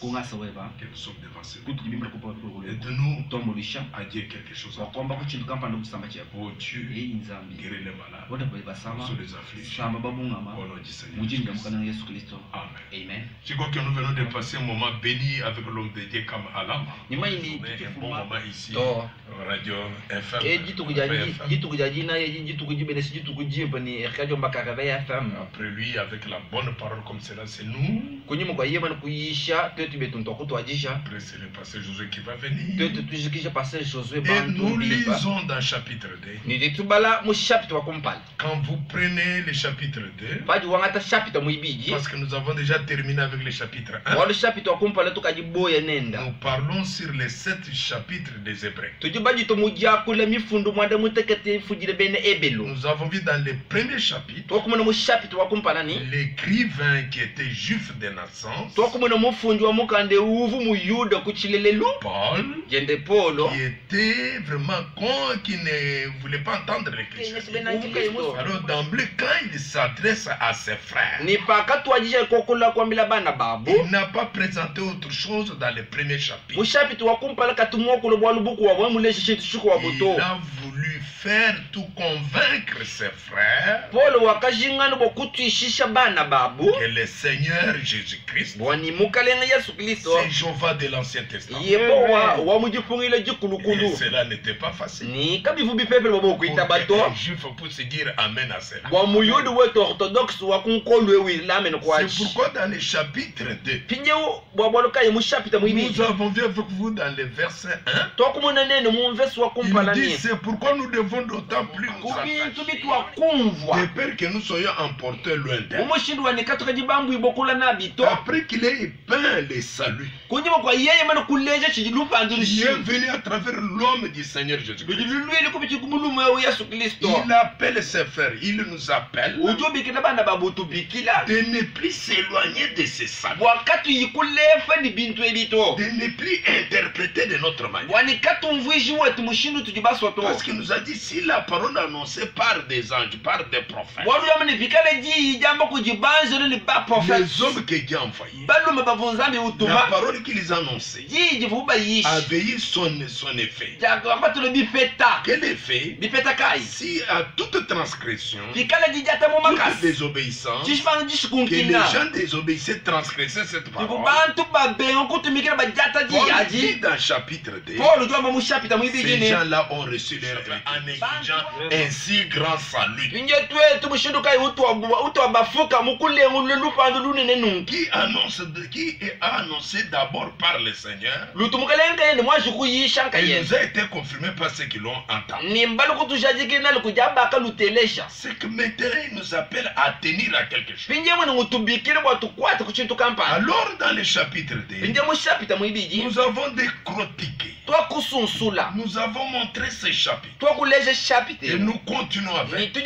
que nous sommes devant ce Dieu. Aide-nous à dire quelque chose. Oh Dieu, guéris les malades, sur les affligés. Au nom du Seigneur Jésus. Amen. Je crois que nous venons de passer un moment béni avec l'homme de Dieu comme Alam. Un bon moment ici, Radio FM. Après lui, avec la bonne parole comme cela, c'est nous. Après, c'est le passé Josué qui va venir. Et nous lisons dans chapitre 2. Quand vous prenez le chapitre 2, parce que nous avons déjà terminé avec le chapitre 1, nous parlons sur les 7 chapitres des Hébreux. Nous avons vu dans le premier chapitre l'écrivain qui était juif de naissance, Paul, qui était vraiment con, qui ne voulait pas entendre les chrétiens. Alors d'emblée, quand il s'adresse à ses frères, il n'a pas présenté autre chose dans le premier chapitre. Il a voulu faire tout convaincre ses frères que le Seigneur Jésus-Christ, c'est Jéhovah de l'Ancien Testament. Et cela n'était pas facile. Pour les Juifs pour se dire Amen à cela. C'est pourquoi dans le chapitre 2, nous avons vu avec vous dans le verset 1, il dit c'est pourquoi nous devons d'autant plus nous attacher, de peur que nous soyons emportés loin d'elle. Après qu'il ait peint les saluts, qui est venu à travers l'homme du Seigneur Jésus-Christ. Il appelle ses frères, il nous appelle de ne plus s'éloigner de ces saluts, de ne plus interpréter de notre manière. Parce qu'il nous a dit, si la parole annoncée par des anges, par des prophètes, les hommes que Dieu a envoyés, la parole qu'ils annonçaient avait eu son effet. Quel effet? Si à toute transgression, toute désobéissance, que les gens désobéissaient, transgressaient cette parole, Paul dit dans chapitre 2, ces gens-là ont reçu leur en exigeant un si grand salut. Qui est annoncé d'abord par le Seigneur et nous a été confirmé par ceux qui l'ont entendu. C'est que maintenant il nous appelle à tenir à quelque chose. Alors dans le chapitre 2, nous avons décortiqué, nous avons montré ces chapitres et nous continuons avec. Et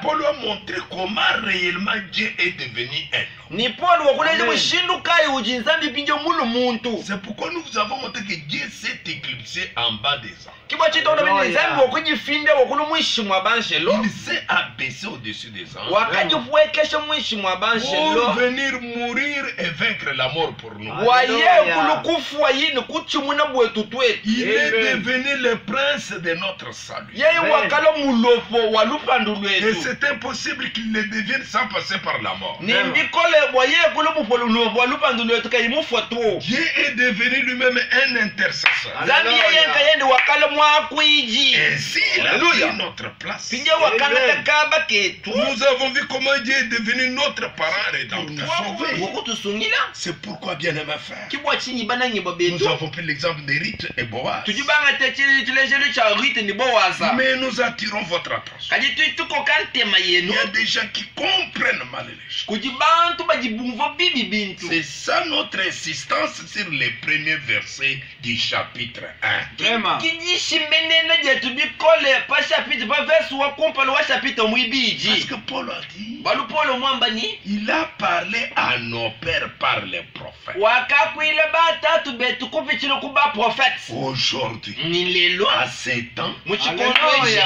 Paul a montré comment réellement Dieu est devenu un homme. C'est pourquoi nous avons montré que Dieu s'est éclipsé en bas des anges. Il s'est abaissé au-dessus des anges pour venir mourir et vaincre la mort pour nous. Il est devenu le prince de notre salut. Et c'est impossible qu'il le devienne sans passer par la mort. Dieu est devenu lui-même un intercesseur. Ainsi, il a pris notre place. Nous avons vu comment Dieu est devenu notre parent rédempteur. C'est pourquoi, bien aimé frère, nous avons pris l'exemple de Ruth et Boaz. Mais nous attirons votre attention. Il y a des gens qui comprennent mal les choses. C'est ça notre insistance sur les premiers versets du chapitre 1. Parce que Paul a dit, il a parlé à nos pères par les prophètes. prophète. Aujourd'hui, à 7 ans,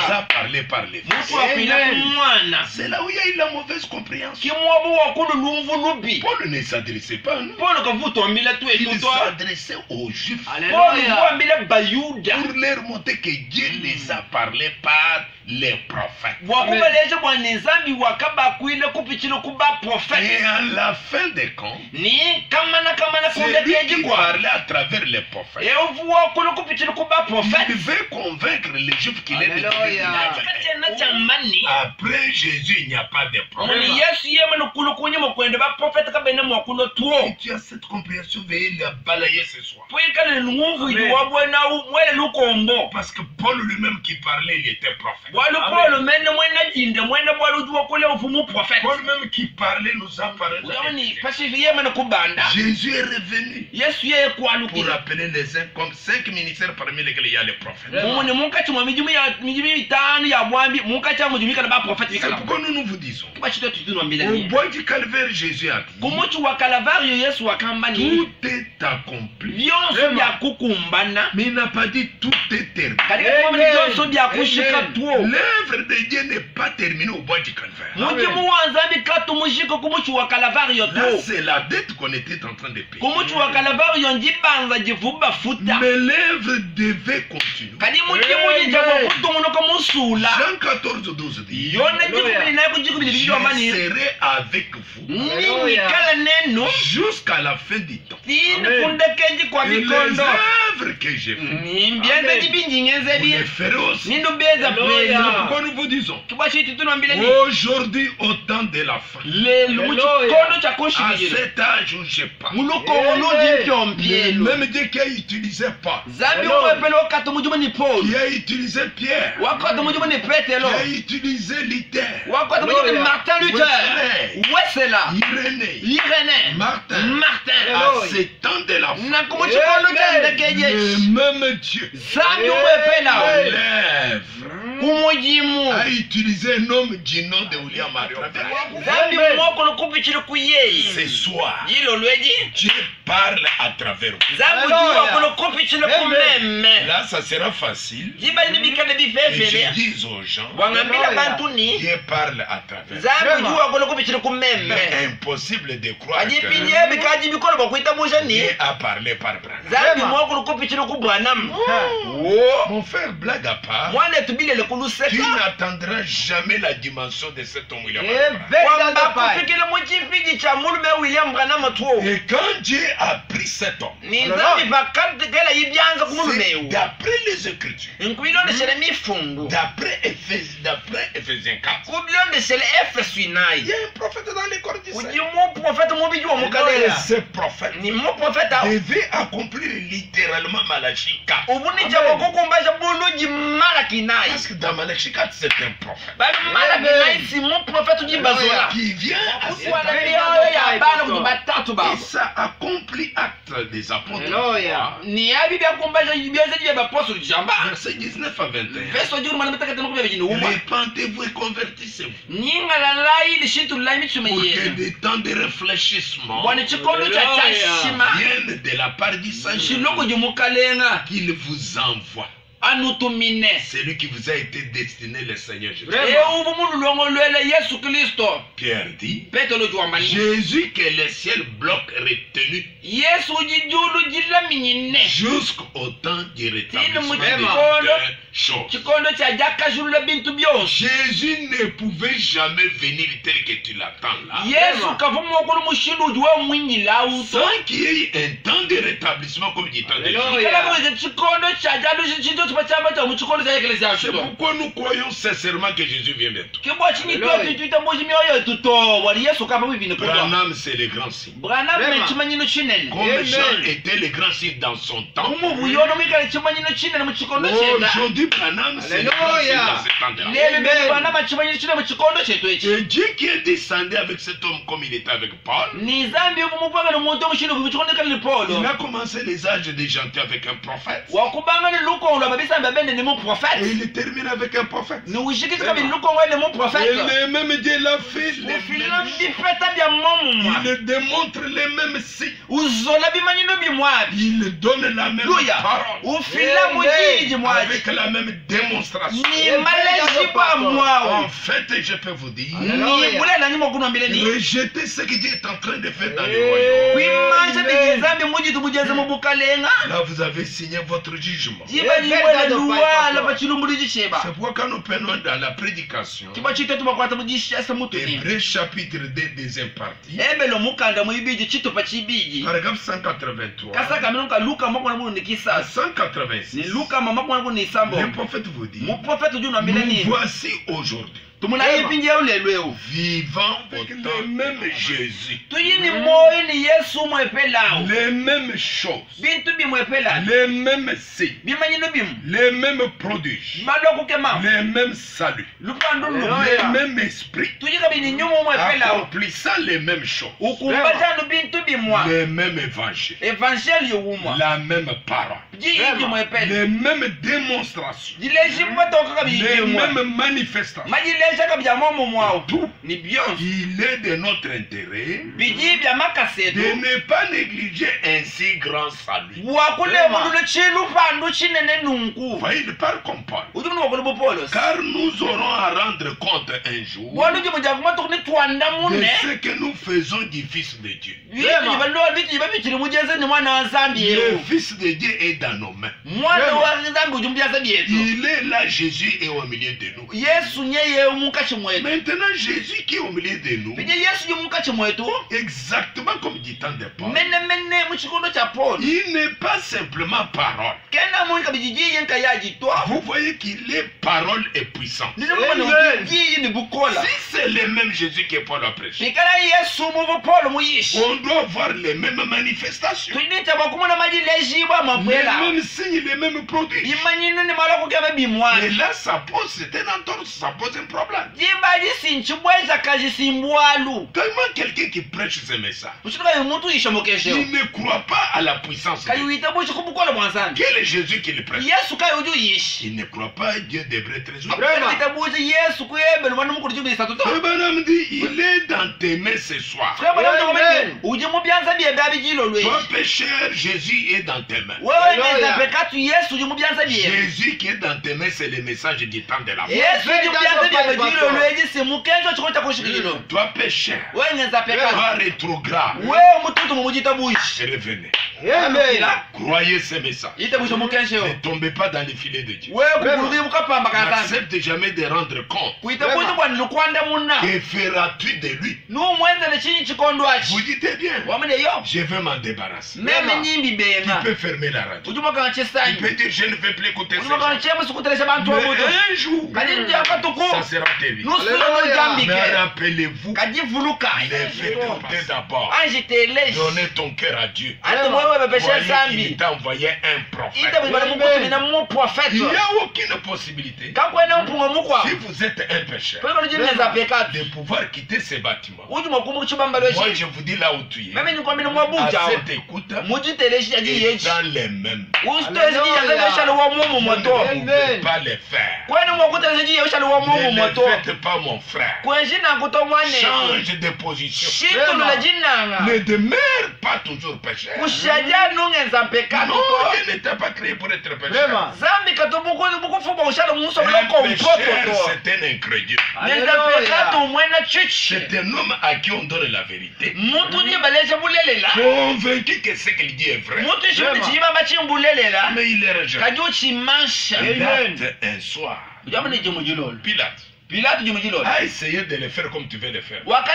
ça parlait par les fils. C'est là où il y a eu la mauvaise compréhension. Paul ne s'adressait pas à nous. Il s'adressait aux Juifs. Pour leur montrer que Dieu les a parlé par les prophètes. Et à la fin des comptes, c'est lui qui parlait à travers les prophètes. Il devait convaincre les Juifs qu'il est devenu. Après Jésus, il n'y a pas de prophète. Si tu as cette compréhension, veuillez la balayer ce soir. Parce que Paul lui-même qui parlait, il était prophète. Paul même qui parlait nous a parlé. Jésus est revenu pour appeler les uns comme 5 ministères parmi lesquels il y a les prophètes. C'est pourquoi nous vous disons, au bois du calvaire, Jésus a dit, tout est accompli. Mais il n'a pas dit tout est terminé. L'œuvre de Dieu n'est pas terminée au bois du calvaire. Là, c'est la dette qu'on était en train de payer. Mais l'œuvre devait continuer. Jean 14, 12 dit, je serai avec vous jusqu'à la fin du temps. Et les œuvres que j'ai faites, vous les ferez aussi. C'est pourquoi nous vous disons, aujourd'hui, au temps de la fin, à cet âge où je parle, le même Dieu qui a utilisé Paul, qui a utilisé Pierre, qui a utilisé Luther, Irénée, Martin, à cet temps de la fin, le même Dieu a utilisé un homme du nom de William Marion. Ce soir, Dieu parle à travers vous. Là, ça sera facile. Et je dis aux gens, Dieu parle à travers vous. Mais impossible de croire que Dieu a parlé par Branham. Mon frère, blague à part, tu n'atteindras jamais la dimension de cet homme William. Et quand Dieu a pris cet homme, c'est d'après les Écritures, d'après Ephésiens 4, il y a un prophète dans les corps d'Israël. Et ce prophète devait accomplir littéralement Malachie 4. Parce que dans Malachie 4, c'est un prophète qui vient à cette et ça accomplit acte des apôtres. Verset 19 à 21. Répentez-vous et convertissez-vous. Pour que des temps de réfléchissement viennent de la part du Seigneur qu'il vous envoie. C'est lui qui vous a été destiné, le Seigneur Jésus. Pierre dit, Jésus que le ciel bloque retenu jusqu'au temps du rétablissement des choses. Jésus ne pouvait jamais venir tel que tu l'attends là, sans qu'il y ait un temps de rétablissement comme du temps de Jésus. C'est pourquoi nous croyons sincèrement que Jésus vient bientôt. Branham, c'est le grand signe. Comme Jean était le grand signe dans son temps, aujourd'hui Branham, c'est le grand signe dans ce temps-là. Et Dieu qui est descendu avec cet homme comme il était avec Paul, il a commencé les âges déjantés avec un prophète. Et il termine avec un prophète. Et le même Dieu l'a fait. Il démontre les mêmes signes. Il donne la même parole. Avec la même démonstration. En fait, je peux vous dire, rejetez ce que Dieu est en train de faire dans le royaume. Là, vous avez signé votre jugement. C'est pourquoi quand nous prenons dans la prédication, Hébreux chapitre 2, deuxième partie, paragraphe 183 à 186, le prophète vous dit, nous voici aujourd'hui vivant avec le même Jésus, les mêmes choses, les mêmes signes, les mêmes prodiges, les mêmes saluts, les mêmes esprits, accomplissant les mêmes choses, les mêmes évangiles, la même parole, les mêmes démonstrations, les mêmes manifestations. Tout, il est de notre intérêt de ne pas négliger un si grand salut. Voyez, il parle comme Paul. Car nous aurons à rendre compte un jour de ce que nous faisons du Fils de Dieu. Le Fils de Dieu est dans nos mains. Il est là, Jésus est au milieu de nous. Maintenant, Jésus qui est au milieu de nous, exactement comme dit tant de Paul, il n'est pas simplement parole. Vous voyez qu'il est parole et puissance. Si c'est le même Jésus que Paul a prêché, on doit voir les mêmes manifestations, les mêmes signes, les mêmes produits. Et là, ça pose, c'est un entorse, ça pose un problème. Tellement quelqu'un qui prêche ce message, il ne croit pas à la puissance de Dieu. Quel est Jésus qui le prêche? Il ne croit pas à Dieu d'Hébreux 13. Abraham dit, il est dans tes mains ce soir. Toi pécheur, Jésus est dans tes mains. Jésus qui est dans tes mains, c'est le message du temps de la foi. Toi pécheur, toi rétrograde, revenez. Croyez ce message. Ne tombez pas dans les filets de Dieu. N'accepte jamais de rendre compte. Que feras-tu de lui? Vous dites bien, je veux m'en débarrasser. Tu peux fermer la radio. Tu peux dire, je ne vais plus écouter ça. Mais un jour, ça sera terrible. Mais rappelez-vous, ne faites écouter d'abord. Donnez ton cœur à Dieu. Voyez qu'il t'a envoyé un prophète. Il n'y a aucune possibilité, si vous êtes un pécheur, de pouvoir quitter ces bâtiments. Moi je vous dis là où tu es, à cette écoute, et dans les mêmes. Vous ne pouvez pas les faire. Ne les faites pas, mon frère. Change de position. Ne demeure pas toujours pécheur. Non, Dieu ne t'a pas créé pour être pécheur. Un pécheur, c'est un incrédule. C'est un homme à qui on donne la vérité, convaincu que ce qu'il dit est vrai, mais il est rejeté. Un soir, Pilate a essayé de le faire comme tu veux le faire. Pilate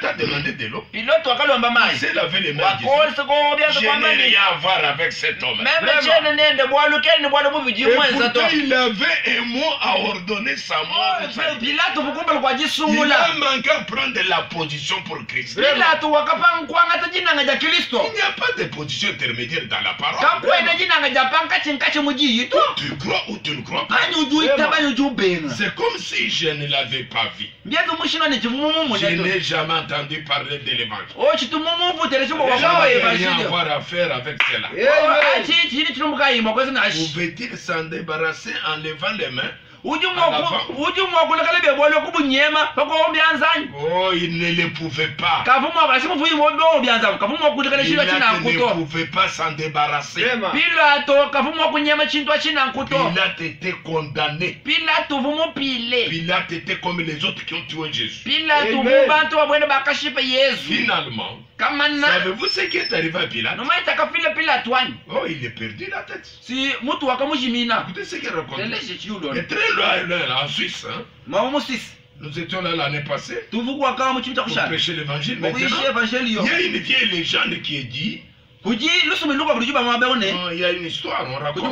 a demandé de l'eau. Il s'est lavé les mains. Je n'ai rien à voir avec cet homme. Et pourtant il avait un mot à ordonner sa mort. Il a manqué à prendre la position pour Christ. Il n'y a pas de position intermédiaire dans la parole. Tu crois ou tu ne crois pas. C'est comme si je ne l'avais pas vu. Je n'ai jamais entendu parler de l'évangile. Je n'ai rien à voir à faire avec cela. Pouvait-il s'en débarrasser en levant les mains? Oh, il ne le pouvait pas. Pilate ne pouvait pas s'en débarrasser. Pilate était condamné. Pilate était comme les autres qui ont tué Jésus. Finalement, savez-vous ce qui est arrivé à Pilate? Oh, il a perdu la tête. Écoutez ce qu'il raconte. Il est très loin, en Suisse. Nous étions là l'année passée pour prêcher l'évangile. Maintenant, il y a une vieille légende qui est dit. Il y a une histoire, on raconte.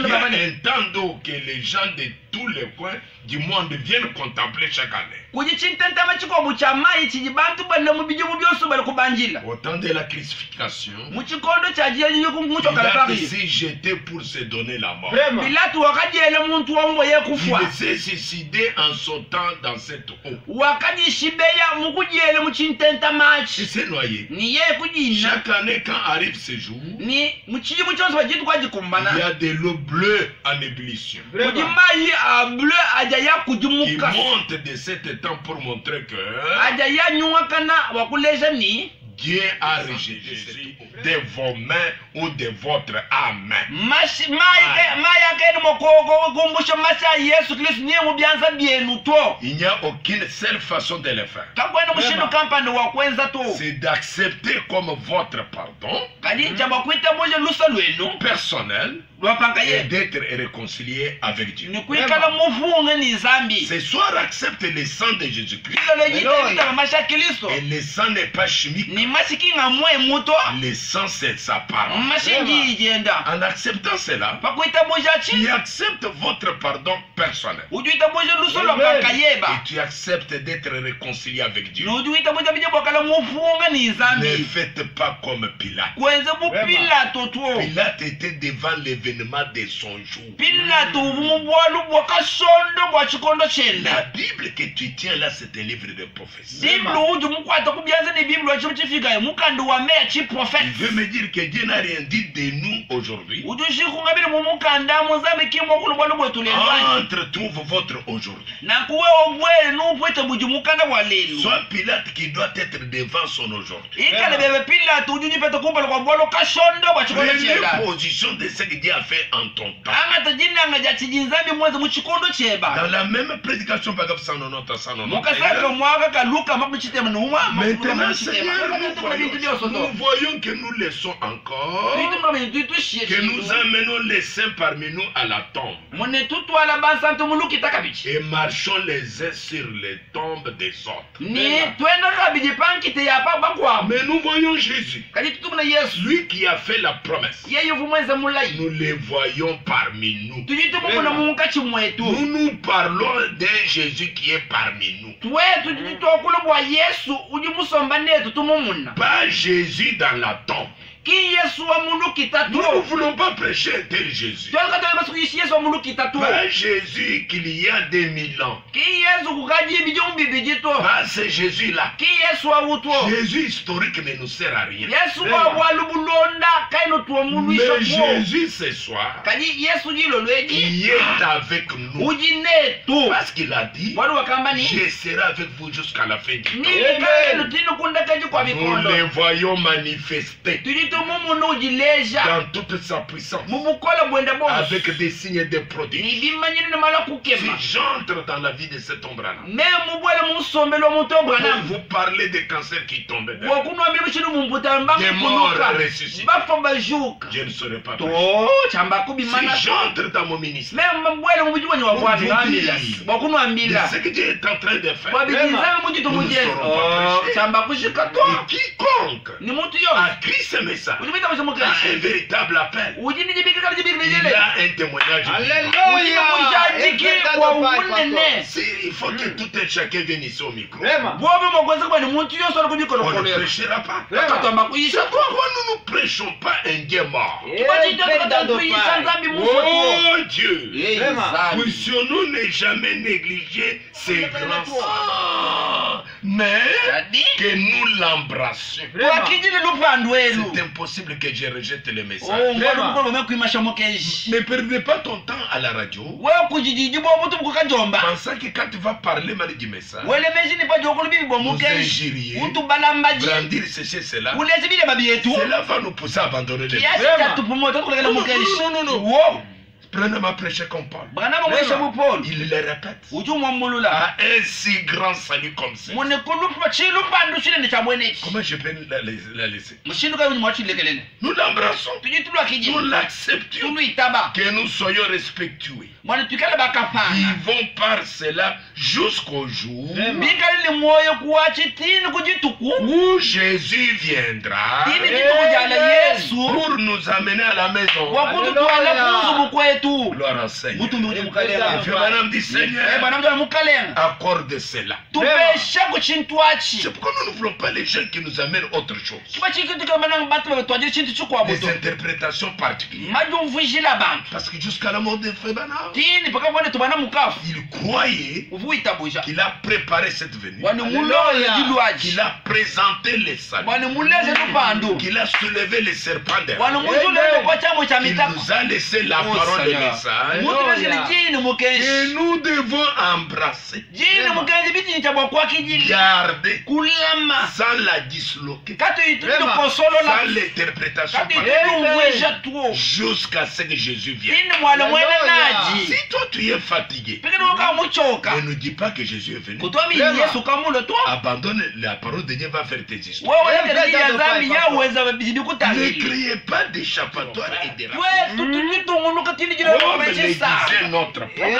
Il y a un temps d'eau que les gens de tous les coins du monde viennent contempler chaque année. Au temps de la crucifixion, Pilate s'est jeté pour se donner la mort. Il s'est suicidé en sautant dans cette eau. Il s'est noyé. Chaque année, quand arrive ce jour, il y a de l'eau bleue en ébullition qui monte de cet temps pour montrer que Dieu a rejeté Jésus de vos mains ou de votre âme. Il n'y a aucune seule façon de le faire. C'est d'accepter comme votre pardon personnel et d'être réconcilié avec Dieu. Ce soir, accepte le sang de Jésus-Christ. Et le sang n'est pas chimique. Le sang, c'est sa parole. En acceptant cela, tu acceptes votre pardon personnel. Et tu acceptes d'être réconcilié avec Dieu. Ne faites pas comme Pilate. Pilate était devant l'événement de son jour. La Bible que tu tiens là, c'est un livre de prophétie. Il veut me dire que Dieu n'a rien dit de nous aujourd'hui. Entre trouve votre aujourd'hui. Soit Pilate qui doit être devant son aujourd'hui. Prenez position de ce que Dieu a fait en ton temps. Dans la même prédication, par exemple, 190. Maintenant, Seigneur, nous voyons que nous laissons encore, que nous amenons les saints parmi nous à la tombe et marchons les uns sur les tombes des autres. Mais nous voyons Jésus, lui qui a fait la promesse. Nous les voyons parmi nous. Nous parlons d'un Jésus qui est parmi nous. Pas Jésus dans la tombe. Nous ne voulons pas prêcher un tel Jésus. Pas Jésus qu'il y a 2000 ans. Pas ce Jésus-là. Jésus historique ne nous sert à rien. Mais Jésus ce soir, il est avec nous. Parce qu'il a dit, je serai avec vous jusqu'à la fin du temps. Nous les voyons manifester dans toute sa puissance, avec des signes et des prodiges. Si j'entre dans la vie de cet homme-là, vous parlez des cancers qui tombent, des morts ressuscités, je ne serai pas prêché. Si j'entre dans mon ministère, ce que Dieu est en train de faire, nous ne serons pas prêchés. Et quiconque a crié ce message a un véritable appel. Il a un témoignage. Alléluia. Il faut que tout un chacun vienne ici au micro. On ne prêchera pas. C'est pourquoi nous prêchons pas un Dieu mort. Oh Dieu, puissions-nous ne jamais négliger ces grands saints, mais que nous l'embrassions. C'est impossible que je rejette le message. Ne perdez pas ton temps à la radio pensant que quand tu vas parler mal du message, vous injuriez, brandir ceci, cela, cela va nous pousser à abandonner le message. Non. Prenez ma prêche qu'on parle. Il le répète. À un si grand salut comme ça. Comment je peux la laisser? Nous l'embrassons. Nous l'acceptons. Que nous soyons respectueux. Vivons par cela jusqu'au jour où Jésus viendra pour nous amener à la maison. Gloire au Seigneur. Madame dit Seigneur, accorde cela. C'est pourquoi nous ne voulons pas les gens qui nous amènent autre chose. Des interprétations particulières. Parce que jusqu'à la mort de Fébana, il croyait qu'il a préparé cette venue, qu'il a présenté les saluts, qu'il a soulevé les serpents derrière, qu'il nous a laissé la parole de message et nous devons embrasser, garder sans la disloquer, sans l'interprétation jusqu'à ce que Jésus vienne. Si toi tu es fatigué, ne nous dis pas que Jésus est venu. Abandonne la parole de Dieu, va faire tes histoires. Ne criez pas d'échappatoire et de comme le disait notre père,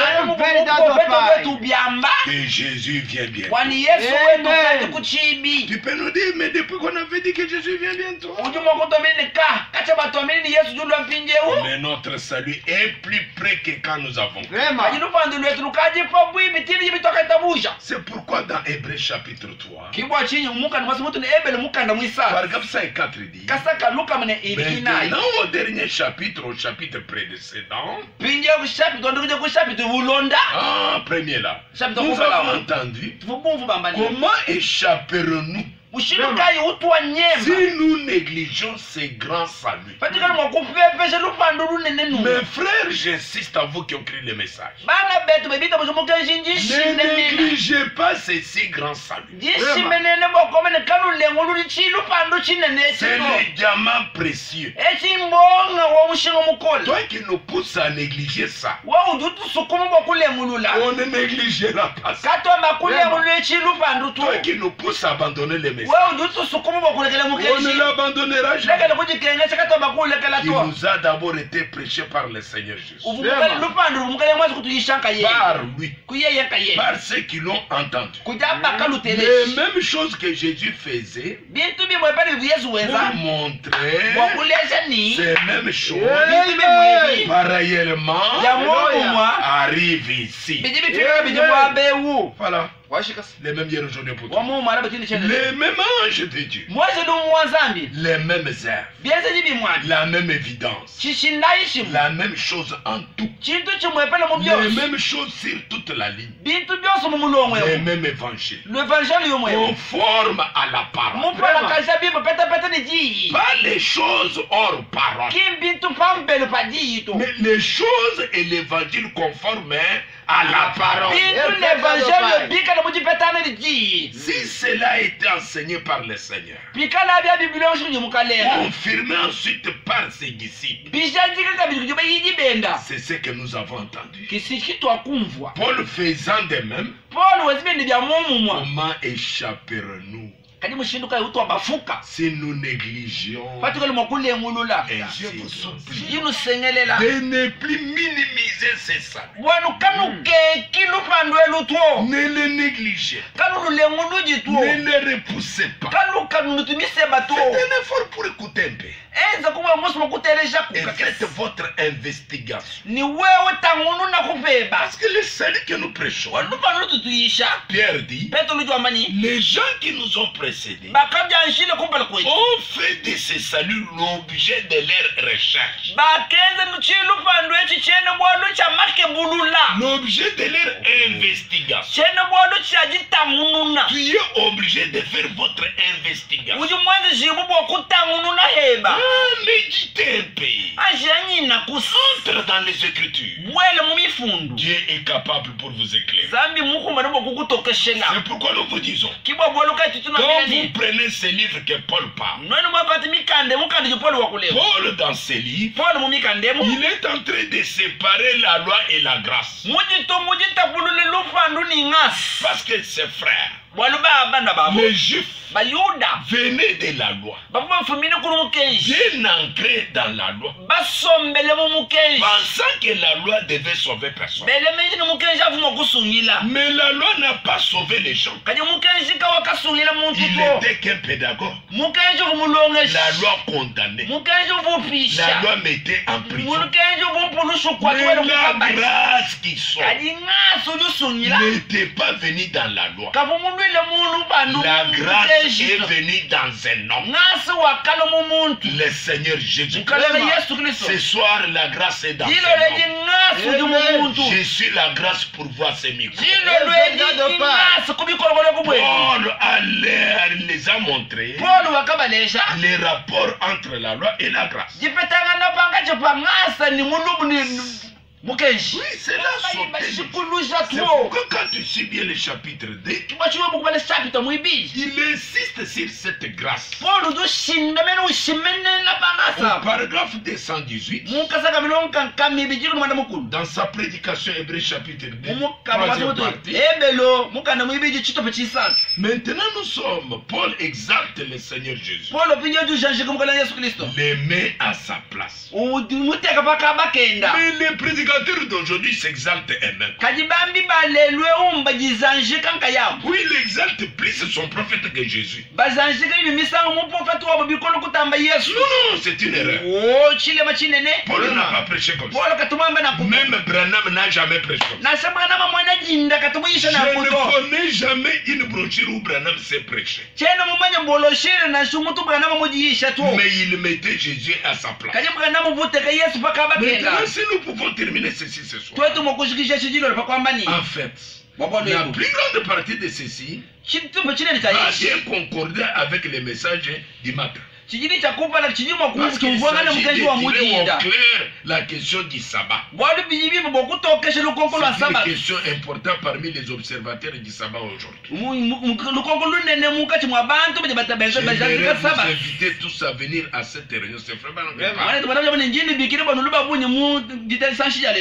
que Jésus vient bientôt. Tu peux nous dire, mais depuis qu'on avait dit que Jésus vient bientôt, mais notre salut est plus près que quand nous avons. C'est pourquoi dans Hébreux chapitre 3, paragraphe 54 dit, maintenant au dernier chapitre, au chapitre précédent, premier là, nous avons entendu comment échapperons-nous si nous négligeons ces grands saluts. Mes frères, j'insiste à vous qui ont créé le message, ne négligez pas ces si grands saluts. C'est le diamant précieux. Toi qui nous pousse à négliger ça, on ne négligera pas ça. Toi qui nous pousse à abandonner les messages, on ne l'abandonnera jamais. Il nous a d'abord été prêché par le Seigneur Jésus, par lui, par ceux qui l'ont entendu. Les mêmes choses que Jésus faisait pour montrer ces mêmes choses parallèlement arrivent ici. Voilà. Les mêmes hier aujourd'hui pour toi. Les mêmes anges de Dieu. Les mêmes œuvres. La même évidence. La même chose en tout. Les mêmes choses sur toute la ligne. Les mêmes évangiles. Conforme à la parole. Pas les choses hors parole, mais les choses et l'évangile conforme à la parole. Si cela a été enseigné par le Seigneur, confirmé ensuite par ses disciples, c'est ce que nous avons entendu. Paul faisant de même, comment échapperons-nous si nous négligeons? Et je vous supplie de ne plus minimiser ces saluts. Ne les négligez. Ne les repoussez pas. C'est un effort pour écouter un peu. Et faites votre investigation. Parce que le salut que nous prêchons, Pierre dit, les gens qui nous ont précédés ont fait de ce salut l'objet de leur recherche. L'objet de leur investigation. Tu es obligé de faire votre investigation. Méditez un peu. Entre dans les Écritures. Dieu est capable pour vous éclairer. C'est pourquoi nous vous disons, quand vous prenez ces livres que Paul parle, Paul dans ces livres, il est en train de séparer la loi et la grâce. Parce que ses frères, les Juifs, venaient de la loi, bien ancrés dans la loi, pensant que la loi devait sauver personne. Mais la loi n'a pas sauvé les gens. Il était qu'un pédagogue. La loi condamnait. La loi mettait en prison. Mais la grâce qui sort n'était pas venue dans la loi. La grâce est venue dans un homme, le Seigneur Jésus. Ce soir, la grâce est dans un homme. Je suis la grâce pour voir ces micros. Paul les a montré les rapports entre la loi et la grâce. Oui, c'est là sauté. C'est pourquoi quand tu suis bien le chapitre 2, il insiste sur cette grâce. Au paragraphe 218, dans sa prédication Hébreux chapitre 2, troisième partie, maintenant nous sommes, Paul exalte le Seigneur Jésus, les met à sa place. Mais les prédicateurs d'aujourd'hui s'exaltent eux-mêmes. Oui, il exalte plus son prophète que Jésus. Non, c'est une erreur. Paul n'a pas prêché comme ça. Même Branham n'a jamais prêché comme ça. Je ne connais jamais une brochure où Branham s'est prêché. Mais il mettait Jésus à sa place. Maintenant, si nous pouvons terminer ceci ce soir. En fait, la plus grande partie de ceci a bien concordé avec les messages du matin. Parce qu'il s'agit de clair la question du sabbat. C'est une question importante parmi les observateurs du sabbat aujourd'hui. J'aimerais vous inviter tous à venir à cette réunion. C'est vraiment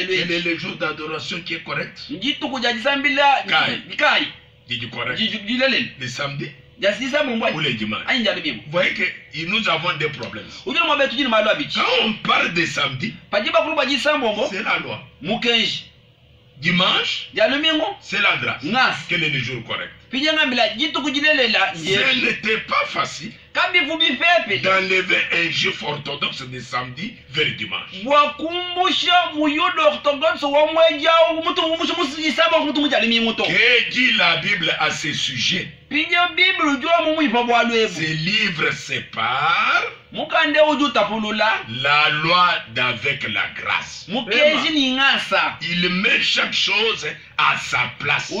quel est le jour d'adoration qui est correct? Dit correct. Le samedi ou les dimanches. Vous voyez que nous avons des problèmes. Quand on parle de samedi, c'est la loi. Dimanche, c'est la grâce. Quel est le jour correct? Ce n'était pas facile d'enlever un juif orthodoxe de samedi vers dimanche. Que dit la Bible à ce sujet? Ces livres séparent la loi d'avec la grâce. Il met chaque chose à sa place.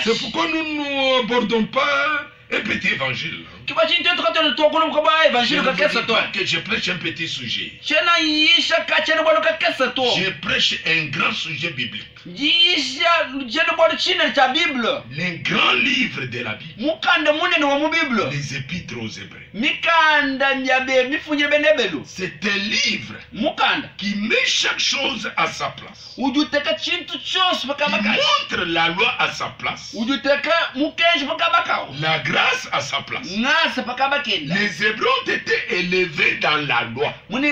C'est pourquoi nous n'abordons pas un petit évangile. Je prêche un petit sujet. Je prêche un grand sujet biblique. Les grands livres de la Bible. Les épîtres aux Hébreux. C'est un livre qui met chaque chose à sa place. Il montre la loi à sa place. La grâce à sa place. Les Hébreux ont été élevés dans la loi. Paul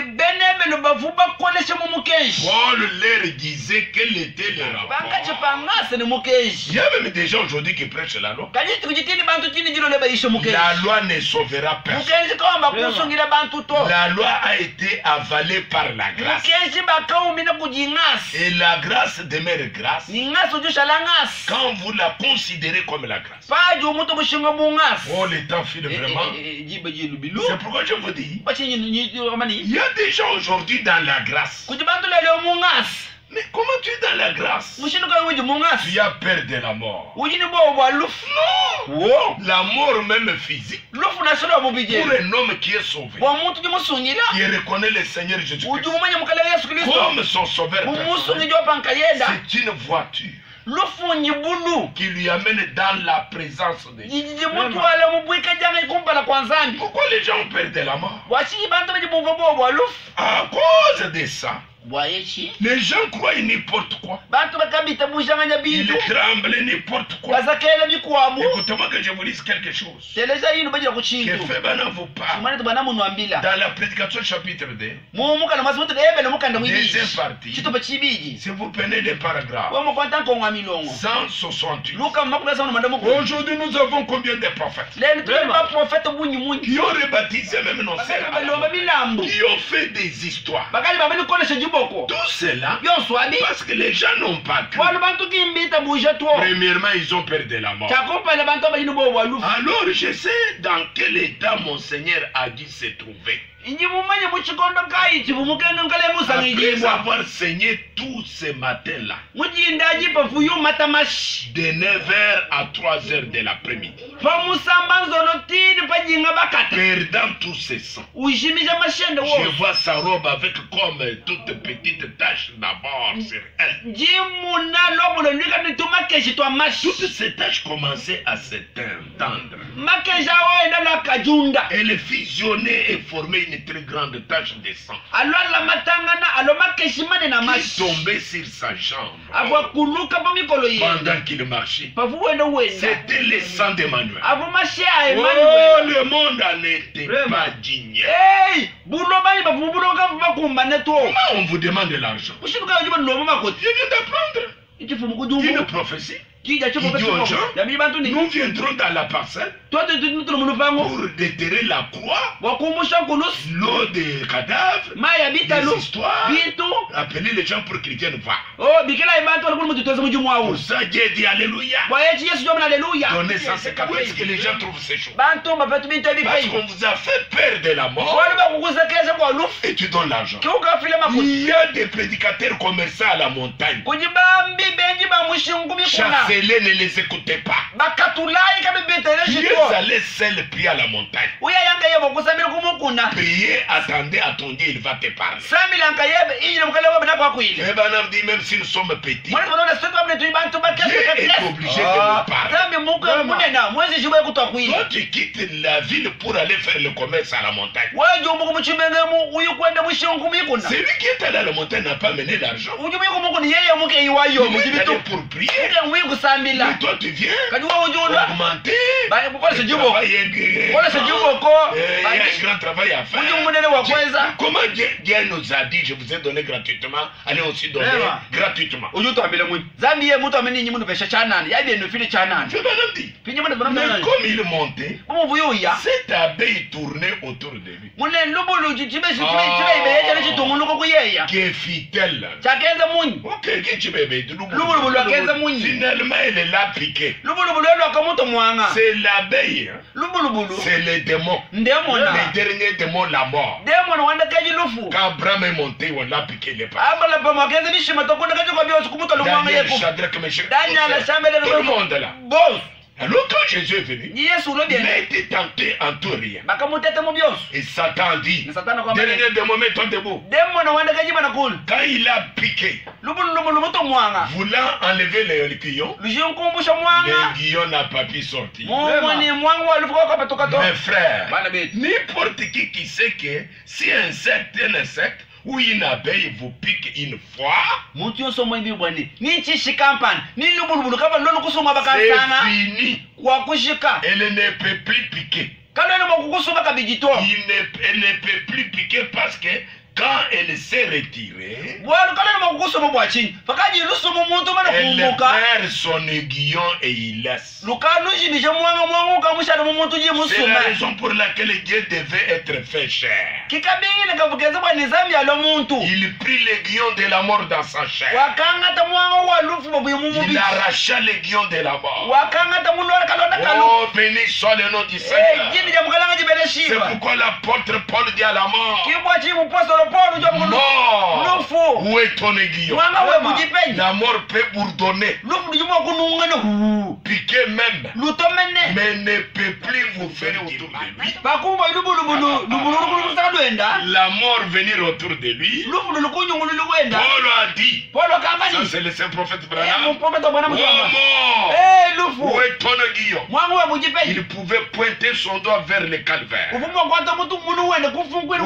leur disait quel était le rapport. Il y a même des gens aujourd'hui qui prêchent la loi. La loi ne sauvera personne. La loi a été avalée par la grâce. Et la grâce demeure grâce quand vous la considérez comme la grâce. Oh, le temps file vraiment. C'est pourquoi je vous dis, il y a des gens aujourd'hui dans la grâce. Mais comment tu es dans la grâce? Tu as peur de la mort. Non. La mort même physique. Pour un homme qui est sauvé, qui reconnaît le Seigneur Jésus-Christ comme son sauveur personnel, c'est une voiture qui lui amène dans la présence de Dieu. Pourquoi les gens ont peur de la mort? À cause de ça, les gens croient n'importe quoi. Ils tremblent n'importe quoi. Écoutez-moi que je vous dise quelque chose. Que fait Bana vous parle dans la prédication chapitre 2. Deuxième partie. Si vous prenez des paragraphes 168. Aujourd'hui nous avons combien de prophètes qui ont rebaptisé même nos sœurs, qui ont fait des histoires. Tout cela parce que les gens n'ont pas cru. Premièrement, ils ont peur de la mort. Alors je sais dans quel état mon Seigneur a dû se trouver. Après avoir saigné tout ce matin-là, de 9h à 3h de l'après-midi, perdant tout ce sang, je vois sa robe avec comme toute petite tache d'abord sur elle. Toutes ces taches commençaient à s'étendre. Elle fusionnait et formait une très grande tache de sang qui tombait sur sa jambe pendant qu'il marchait. C'était le sang d'Emmanuel. Oh, le monde en était pas digne. Comment on vous demande de l'argent? Je viens d'apprendre une prophétie. Il dit aux gens, nous viendrons dans la parcelle pour déterrer la croix, l'eau des cadavres, des histoires, appeler les gens pour qu'ils viennent voir. Pour ça, Dieu dit Alléluia. Donnez ça, c'est parce que les gens trouvent ces choses. Parce qu'on vous a fait peur de la mort et tu donnes l'argent. Il y a des prédicateurs commerçants à la montagne. Chassez-les, ne les écoutez pas. Ils allaient seuls prier à la montagne. Priez, attendez, il va te parler. Et Banam dit, même si nous sommes petits, Dieu est obligé de nous parler. Toi, tu quittes la ville pour aller faire le commerce à la montagne. Celui qui est allé à la montagne n'a pas mené l'argent. Il est allé pour prier. Mais toi, tu viens augmenter. Il y a un grand travail à faire. Comment Dieu nous a dit, je vous ai donné gratuitement, allez aussi donner gratuitement. Mais comme il montait, cette abeille tournait autour de lui. Que fit-elle? Ok, finalement, elle l'a piqué. C'est l'abeille. C'est le démon. Le dernier démon, la mort. Quand Abraham est monté, on l'a piqué les pas. Daniel, Shadrach, Meshach, tout le monde là. Alors quand Jésus est venu, il a été tenté en tout rien. Et Satan dit, dernier démon, mets-toi debout. Quand il a piqué, voulant enlever l'aiguillon, l'aiguillon n'a pas pu sortir. Mes frères, n'importe qui sait que si un insecte ou une abeille vous pique une fois, c'est fini. Elle ne peut plus piquer. Elle ne peut plus piquer parce que quand elle s'est retirée, elle perd son aiguillon et il laisse. C'est la raison pour laquelle Dieu devait être fait chair. Il prit l'aiguillon de la mort dans sa chair. Il arracha l'aiguillon de la mort. Oh, béni soit le nom du Seigneur. C'est pourquoi l'apôtre Paul dit à la mort, mort, où est ton aiguillon? La mort peut bourdonner, piquer même, mais ne peut plus vous faire du mal. La mort venir autour de lui. Paul a dit, ça c'est le saint prophète Branham, oh mort, où est ton aiguillon? Il pouvait pointer son doigt vers le calvaire, où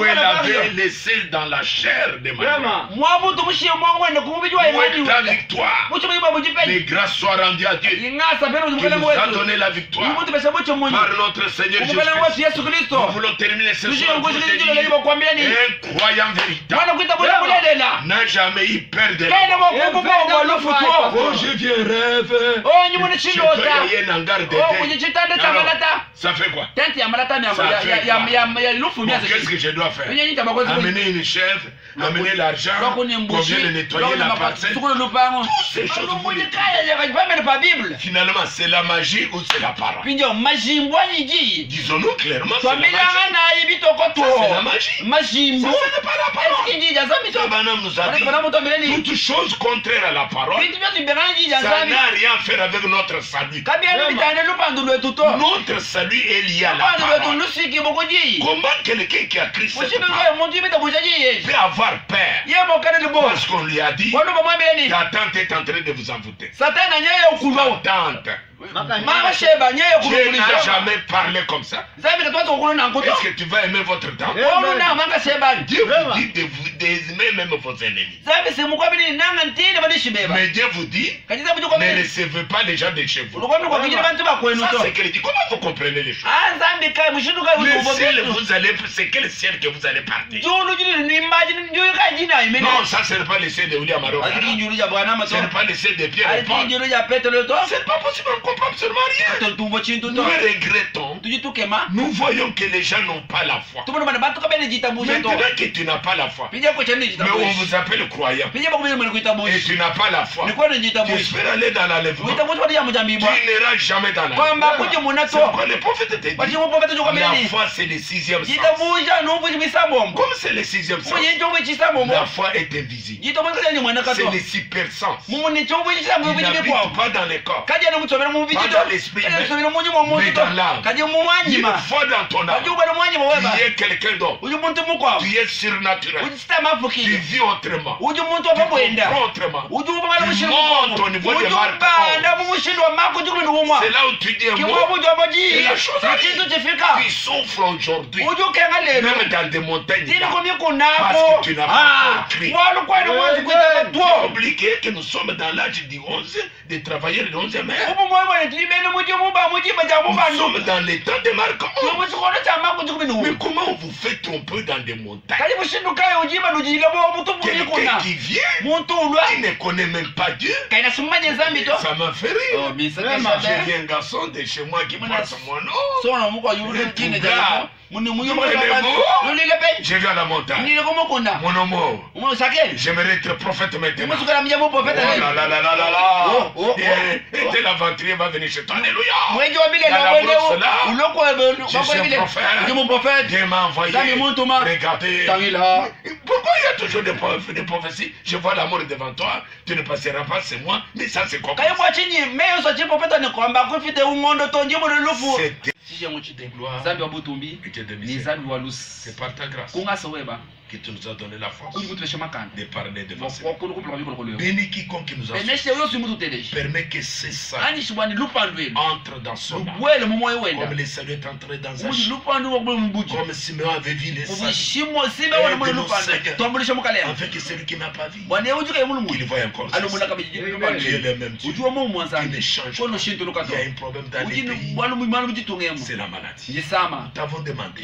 elle avait laissé dans la chair de Marie. Où est ta victoire? Mais grâce soit rendue à Dieu qui nous a donné la victoire par notre Seigneur Jésus-Christ. Nous voulons terminer ce soir pour te dire, un croyant véritable n'a jamais eu peur de la mort. Oh, je viens rêve. Je peux rien en garde. Ça fait quoi? Qu'est-ce que je dois faire? Amener une chèvre, amener l'argent, qu'on vienne nettoyer la parcelle. Toutes ces choses, finalement, c'est la magie ou c'est la parole? Disons-nous clairement, c'est la magie. C'est la magie. Ça, ce n'est pas la parole. Branham nous a dit, toute chose contraire à la parole, ça n'a rien à faire avec notre salut. Notre salut est lié à la parole. Comment quelqu'un qui a Christ peut avoir peur parce qu'on lui a dit, ta tante est en train de vous envoûter. Ta tante. Dieu n'a jamais parlé comme ça. Est-ce que tu vas aimer votre tante? Dieu vous dit d'aimer même vos ennemis. Mais Dieu vous dit, ne recevez pas les gens de chez vous. Ça c'est qu'il dit. Comment vous comprenez les choses? Le ciel, c'est quel ciel que vous allez partir? Non, ça ce n'est pas le ciel de William Arrow. Ce n'est pas le ciel de Pierre et Paul. C'est pas possible. Absolument rien. Nous regrettons. Nous voyons que les gens n'ont pas la foi. Maintenant que tu n'as pas la foi, mais on vous appelle croyant, et tu n'as pas la foi, tu espères aller dans l'enlèvement, tu n'iras jamais dans l'enlèvement. C'est pourquoi le prophète te dit, la foi c'est le sixième sens. Comme c'est le sixième sens, la foi est invisible. C'est le super sens. Il n'habite pas dans le corps, pas dans l'esprit, mais dans l'âme. Il faut dans ton âme. Tu es quelqu'un d'autre. Tu es surnaturel. Tu vis autrement. Tu comprends autrement. Tu montes au niveau des marques. C'est là où tu dis un mot et la chose arrive. Tu souffres aujourd'hui, même dans des montagnes là, parce que tu n'as pas compris. Tu as oublié que nous sommes dans l'âge du 11, des travailleurs du 11e ère. Nous sommes dans les temps de Marc 11. Mais comment on vous fait tromper dans des montagnes? Quelqu'un qui vient, qui ne connaît même pas Dieu, ça m'a fait rire. J'ai un garçon de chez moi qui porte mon nom. Je vais à la montagne. Mon homo, j'aimerais être prophète maintenant. Oh là là là là là là. Et tel aventurier va venir chez toi. Alléluia. Dans la brousse là, je suis un prophète. Dieu m'a envoyé. Regardez. Pourquoi il y a toujours des prophéties? Je vois la mort devant toi. Tu ne passeras pas, c'est moi. Mais ça c'est quoi? C'est par ta grâce que tu nous as donné la force de parler devant ces gens. Bénis quiconque nous a soumis. Permets que ces saints entrent dans son âme. Comme les saluts est entré dans un champ. Comme Simeon avait vu les saints. Afin que celui qui n'a pas vu, il voit encore. Tu es le même Dieu. Tu ne changes pas. Il y a un problème dans les pays. C'est la maladie. Nous t'avons demandé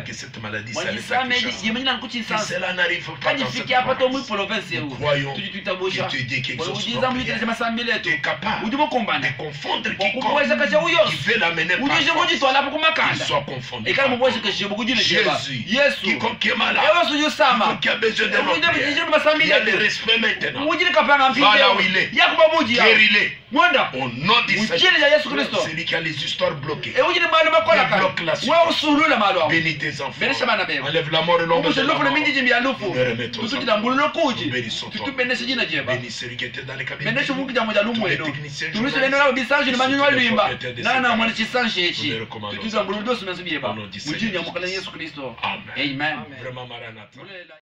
que cette maladie s'allait s'afficher. cela n'arrive pas dans cette province. Nous croyons qu'il te dit quelque chose. Tu es capable de confondre quiconque qui veut l'amener par force, qu'il soit confondu. Jésus, quiconque est malade, quiconque a besoin de notre prière, il y a le respect maintenant. Va là où il est, guéris-les. Au nom du Seigneur, celui qui a les histoires bloquées, débloque la suite. Bénis tes enfants. Enlève la mort et l'ombre de la mort. Nous les remettons en nous. Bénissons ton nom. Bénis celui qui était dans les cabines. Tous les techniciens, journalistes, nous les recommandons. Au nom du Seigneur. Amen. Vraiment, Maranatha.